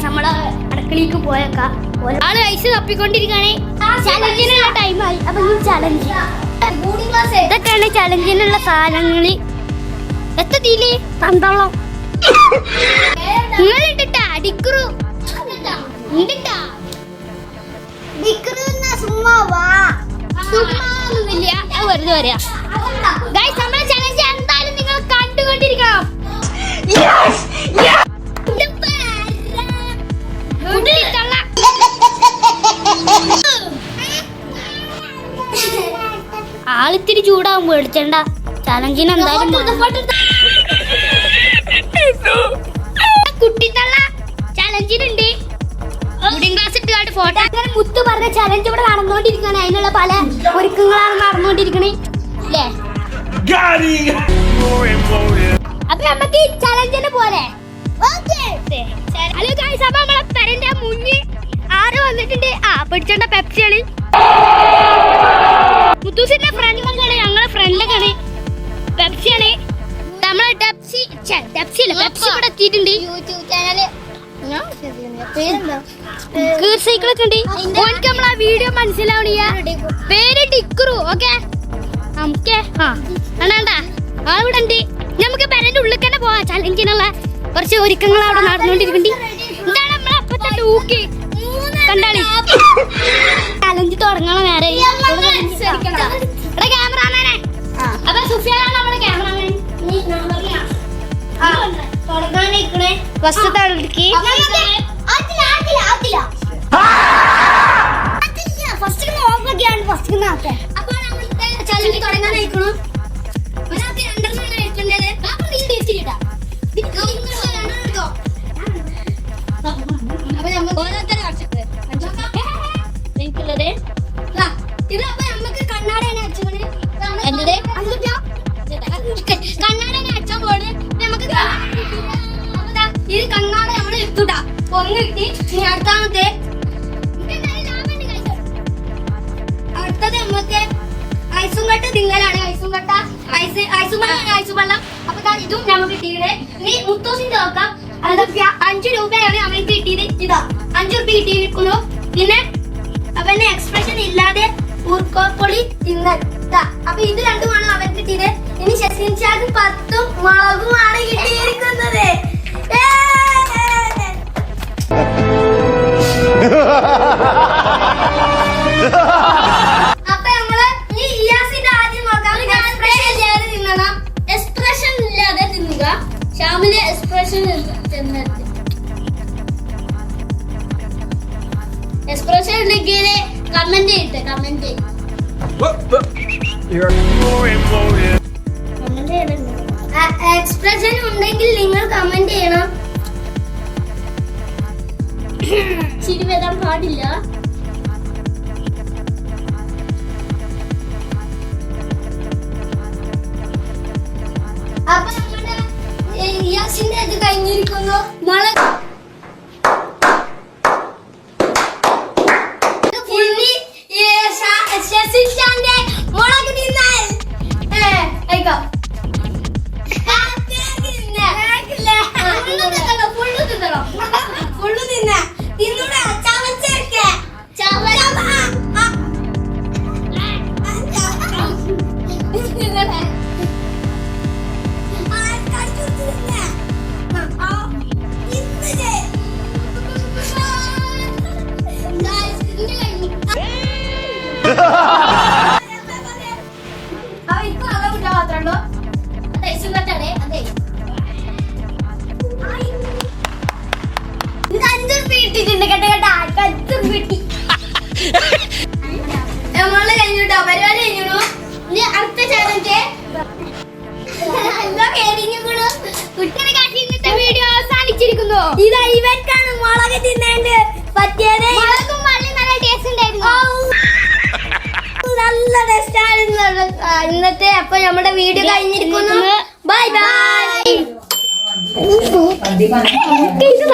നമ്മളെ അടുക്കളയിലേക്ക് പോയേക്കാം. ആള് ഐസ് തപ്പിക്കൊണ്ടിരിക്കുകയാണ്. ചലഞ്ചിനുള്ള ടൈമായി. അപ്പൊ ഈ ചലഞ്ച് ഇതൊക്കെയാണ് ചലഞ്ചിനുള്ള സാധനങ്ങൾ. എത്തീല് തന്തളം നിങ്ങൾ ഇട്ടിട്ടാ ഡിക്രു വെറുതെ പറയാ. നമ്മളെ ചലഞ്ച് എന്തായാലും നിങ്ങൾ കണ്ടുകൊണ്ടിരിക്കണം. ആളിത്തിരി ചൂടാവും പേടിച്ചണ്ട. ചലഞ്ചിന് എന്തായാലും കുട്ടിത്തള്ള ചലഞ്ചിനുണ്ട്. ക്ലാസ് ഇട്ടുകാട്ട് ഫോട്ടോ അങ്ങനെ മുത്തു പറഞ്ഞ ചലഞ്ച് ഇവിടെ നടന്നുകൊണ്ടിരിക്കണേ. അതിനുള്ള പല ഒരുക്കങ്ങളാണ് നടന്നുകൊണ്ടിരിക്കണേ അല്ലേ? അപ്പൊ നമുക്ക് ഈ ചലഞ്ചിന് പോലെ ഹലോ ഗൈസ്. അപ്പൊ നമ്മളെ പെരന്റെ മുന്നിൽ ആര് വന്നിട്ടുണ്ട്? പിടിച്ചോണ്ട പെപ്സിയാണ്. മുത്തൂസിന്റെ ഫ്രണ്ടാണ്, ഞങ്ങളെ ഫ്രണ്ടൊക്കെയാണ്. പെപ്സിയാണ് നമ്മളെ പെപ്സി ഇവിടെ എത്തിയിട്ടുണ്ട്. യൂട്യൂബ് ചാനല് സൈക്കിളൊക്കെ ഉണ്ട്. ഓനക്ക് നമ്മളെ വീഡിയോ മനസ്സിലാവണില്ല. പേര് ടിക്രു. ഓക്കെ നമുക്ക് ആളിവിടെ ഉണ്ട്. നമുക്ക് പെരന്റെ ഉള്ളിൽ തന്നെ പോവാം. ചലഞ്ചിനുള്ള കുറച്ച് ഒരുക്കങ്ങൾ അവിടെ നടന്നുകൊണ്ടിരിക്കുന്നുണ്ട്. എന്താണ് നമ്മളെ അപ്പത്തെ ലൂക്ക് കണ്ടാളി. ചലഞ്ച് തുടങ്ങണ നേരെ ക്യാമറാമാനെ. അപ്പൊ സുഫിയാണ് നമ്മുടെ ക്യാമറാമാൻ. ചലഞ്ച് തുടങ്ങാനായിക്കണു. ഇത് കണ്ണാട നമ്മള് എടുത്തുട്ടാ ഒന്ന് കിട്ടി. ഇനി അടുത്താമത്തെ അടുത്തത് നമുക്ക് ഐസും കട്ട തിങ്ങലാണ്. ഐസും കട്ട ഐസും വെള്ളം. അപ്പൊ ഇതും നമുക്ക് കിട്ടിയത്. ഇനി മുത്തോസിന്റെ നോക്കാം. അതൊക്കെ 5 രൂപയാണ് അവർക്ക് കിട്ടിയത്. ഇതാ 5 രൂപ കിട്ടിയിരിക്കുന്നു. പിന്നെ അവന്റെ എക്സ്പ്രഷൻ ഇല്ലാതെ ഊർക്കോപ്പൊളി തിന്നൽ. അപ്പൊ ഇത് രണ്ടുമാണ് അവർക്ക് കിട്ടിയത്. ഇനി ശശിൻ ചാക്ക് 10 മുളകുമാണ് കിട്ടിയിരിക്കുന്നത്. അപ്പൊ നമ്മള് ഈ ഇയാസിന്റെ ആദ്യം നോക്കാം. എക്സ്പ്രഷൻ ഇല്ലാതെ തിന്നുക. ഷാമിലെ എക്സ്പ്രഷൻ ഉണ്ടെങ്കിൽ കമന്റ് ചെയ്തിട്ട് കമന്റ് എക്സ്പ്രഷൻ ഉണ്ടെങ്കിൽ നിങ്ങൾ കമന്റ് ചെയ്യണം. ചിരി വരാൻ പാടില്ല. അപ്പൊ നമ്മുടെ ഇയാസിന്റെ അത് കഴിഞ്ഞിരിക്കുന്നു. മുളക് തിന്നാൽ നമ്മള് കഴിഞ്ഞിട്ടോ പരിപാടി കഴിഞ്ഞു. ഇനി അടുത്ത ചലഞ്ച് കുട്ടികളെ കാട്ടി ഇന്നത്തെ വീഡിയോ അവസാനിച്ചിരിക്കുന്നു. ഇത് ഇവർക്കാണ് മുളക് തിന്നേണ്ട പറ്റിയത്. മുളകും വളരെ നല്ല ടേസ്റ്റ് ഉണ്ടായിരുന്നു. നല്ല ടേസ്റ്റ് ആയിരുന്നു ഇന്നത്തെ. അപ്പൊ നമ്മുടെ വീഡിയോ കഴിഞ്ഞിരിക്കുന്നു. Bye bye. ഇത്